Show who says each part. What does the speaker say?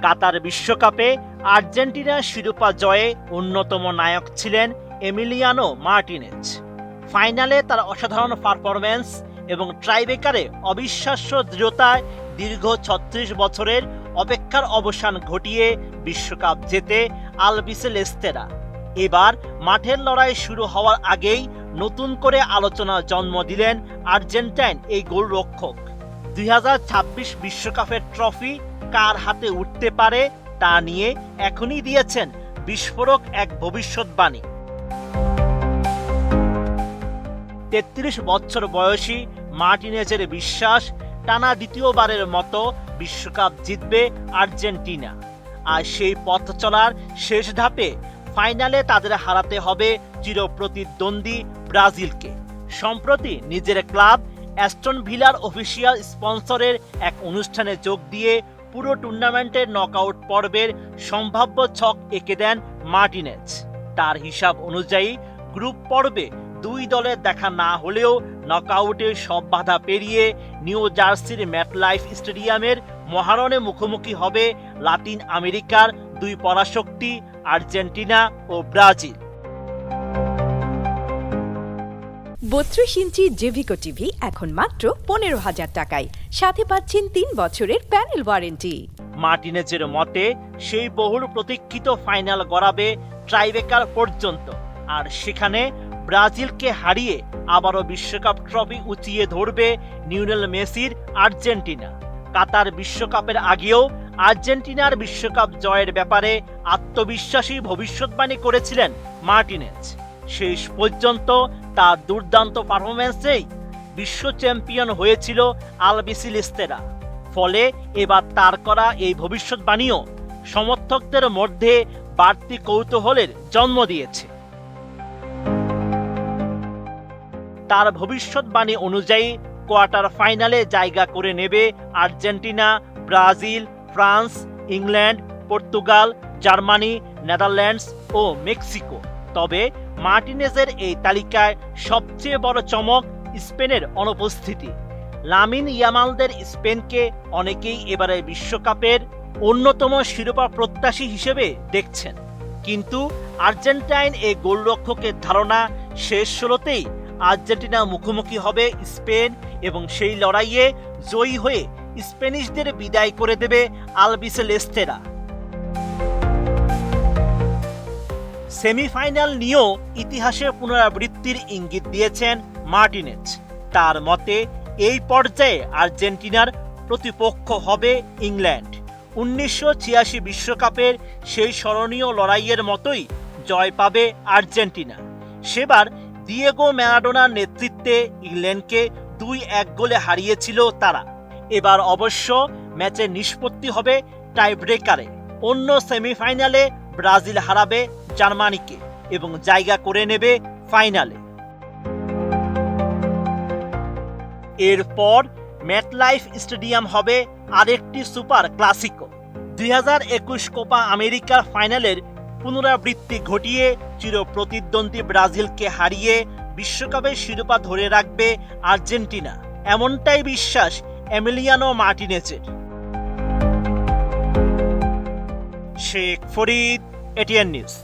Speaker 1: কাতার বিশ্বকাপে আর্জেন্টিনার শিরোপা জয়ে অন্যতম নায়ক ছিলেন এমিলিয়ানো মার্টিনেজ। ফাইনালে তার অসাধারণ পারফরম্যান্স এবং ট্রাইব্রেকারে অবিশ্বাস্য দৃঢ়তায় দীর্ঘ ৩৬ বছরের অপেক্ষার অবসান ঘটিয়ে বিশ্বকাপ জেতে আলবিসেলেস্তেরা। এবার মাঠের লড়াই শুরু হওয়ার আগেই নতুন করে আলোচনার জন্ম দিলেন আর্জেন্টাইন এই গোলরক্ষক। ২০২৬ বিশ্বকাপের ট্রফি কার হাতে উঠতে পারে তা নিয়ে এখনই দিয়েছেন বিস্ফোরক এক ভবিষ্যৎবাণী। ৩৩ বছর বয়সী মার্টিনেজের বিশ্বাস, টানা দ্বিতীয়বারের মতো বিশ্বকাপ জিতবে আর্জেন্টিনা। আর সেই পথ চলার শেষ ধাপে ফাইনালে তাদের হারাতে হবে চিরপ্রতিদ্বন্দ্বী ব্রাজিলকে। সম্প্রতি নিজের ক্লাব অ্যাস্টন ভিলার অফিসিয়াল স্পন্সরের এক অনুষ্ঠানে যোগ দিয়ে পুরো টুর্নামেন্টের নকআউট পর্বের সম্ভাব্য ছক এঁকে দেন মার্টিনেজ। তার হিসাব অনুযায়ী গ্রুপ পর্বে দুই দলের দেখা না হলেও নকআউটের সব বাধা পেরিয়ে নিউ জার্সির ম্যাটলাইফ স্টেডিয়ামের মহারণে মুখোমুখি হবে লাতিন আমেরিকার দুই পরাশক্তি আর্জেন্টিনা ও ব্রাজিল।
Speaker 2: ৩২ ইঞ্চি জেভিকো টিভি এখন মাত্র ১৫,০০০ টাকায়, সাথে পাচ্ছেন ৩ বছরের প্যানেল ওয়ারেন্টি।
Speaker 1: মার্টিনেজের মতে সেই বহুল প্রতীক্ষিত ফাইনাল গড়াবে ট্রাইব্রেকার পর্যন্ত, আর সেখানে ব্রাজিলকে হারিয়ে আবারও বিশ্বকাপ ট্রফি উঁচিয়ে ধরবে লিওনেল মেসির আর্জেন্টিনা। কাতার বিশ্বকাপের আগেও আর্জেন্টিনার বিশ্বকাপ জয়ের ব্যাপারে আত্মবিশ্বাসী ভবিষ্যৎবাণী করেছিলেন মার্টিনেজ। শেষ পর্যন্ত তার দুর্দান্ত পারফরম্যান্সেই বিশ্ব চ্যাম্পিয়ন হয়েছিল আলবিসেলেস্তেরা। ফলে এবার তার করা এই ভবিষ্যৎবাণীও সমর্থকদের মধ্যে বাড়তি কৌতূহলের জন্ম দিয়েছে। তার ভবিষ্যৎবাণী অনুযায়ী কোয়ার্টার ফাইনালে জায়গা করে নেবে Argentina, Brazil, France, England, Portugal, Germany, Netherlands ও মেক্সিকো। তবে মার্টিনেজের এই তালিকায় সবচেয়ে বড় চমক স্পেনের অনুপস্থিতি। লামিন ইয়ামালদের স্পেনকে অনেকেই এবারে বিশ্বকাপের অন্যতম শিরোপা প্রত্যাশী হিসেবে দেখছেন, কিন্তু আর্জেন্টাইন এই গোলরক্ষকের ধারণা শেষ ১৬তেই আর্জেন্টিনা মুখোমুখি হবে স্পেন এবং সেই লড়াইয়ে জয়ী হয়ে স্প্যানিশদের বিদায় করে দেবে আলবিসেলেস্তেরা। সেমিফাইনাল নিয়েও ইতিহাসের পুনরাবৃত্তির ইঙ্গিত দিয়েছেন মার্টিনেজ। তার মতে এই পর্যায়ে আর্জেন্টিনার প্রতিপক্ষ হবে ইংল্যান্ড। ১৯৮৬ বিশ্বকাপের সেই স্মরণীয় লড়াইয়ের মতোই জয় পাবে আর্জেন্টিনা। সেবার দিয়েগো ম্যারাডোনার নেতৃত্বে ইংল্যান্ডকে ২-১ গোলে হারিয়েছিল তারা। এবার অবশ্য ম্যাচের নিষ্পত্তি হবে টাইব্রেকারে। অন্য সেমিফাইনালে ব্রাজিল হারাবে জার্মানিকে এবং জায়গা করে নেবে ফাইনালে। এরপর ম্যাটলাইফ স্টেডিয়াম হবে আরেকটি সুপার ক্লাসিকো। ২০২১ কোপা আমেরিকার ফাইনালের পুনরাবৃত্তি ঘটিয়ে চিরপ্রতিদ্বন্দ্বী ব্রাজিলকে হারিয়ে বিশ্বকাপের শিরোপা ধরে রাখবে আর্জেন্টিনা, এমনটাই বিশ্বাস এমিলিয়ানো মার্টিনেজের। Sheikh Farid, ATN news.